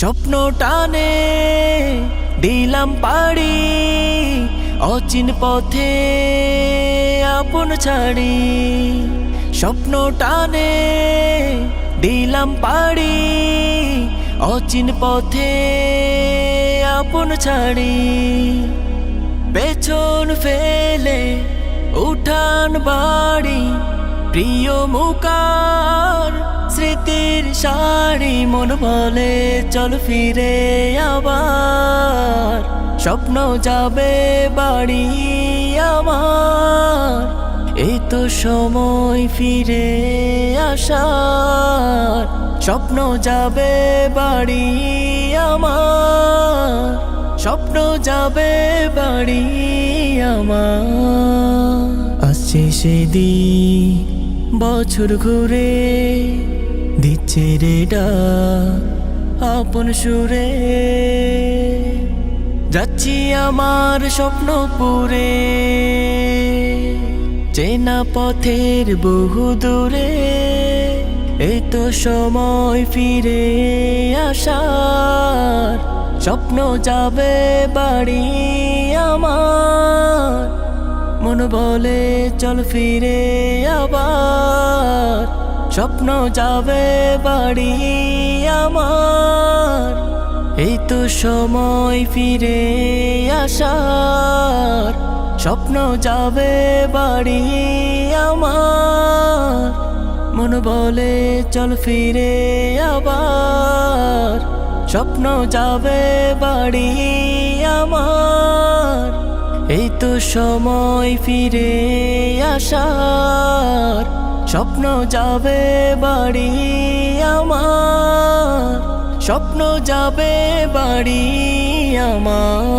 স্বপ্ন টানে দিলাম পাড়ি, অচিন পথে আপন ছাড়ি। স্বপ্ন টানে দিলাম পাড়ি, অচিন পথে আপন ছাড়ি। পেছন ফেলে উঠান বাড়ি, প্রিয় মুকার স্মৃতির শাড়ি। মন বলে চল ফিরে আবার, স্বপ্ন যাবে বাড়ি আমার। এই তো সময় ফিরে আসার, স্বপ্ন যাবে বাড়ি আমার, স্বপ্ন যাবে বাড়ি আমার। আসছে সেদিন বছর ঘুরে, দিচ্ছে রে ডাক আপন সুরে। যাচ্ছি আমার স্বপ্ন পুরে, চেনা পথের বহু দূরে। এই তো সময় ফিরে আসার, স্বপ্ন যাবে বাড়ি আমার। মন বলে চল ফিরে আবার, স্বপ্ন যাবে বাড়ি আমার। এই তো সময় ফিরে আসার, স্বপ্ন যাবে বাড়ি আমার। মন বলে চল ফিরে আবার, স্বপ্ন যাবে বাড়ি আমার। এই তো সময় ফিরে আসার, স্বপ্ন যাবে বাড়ি আমার, স্বপ্ন যাবে বাড়ি আমার।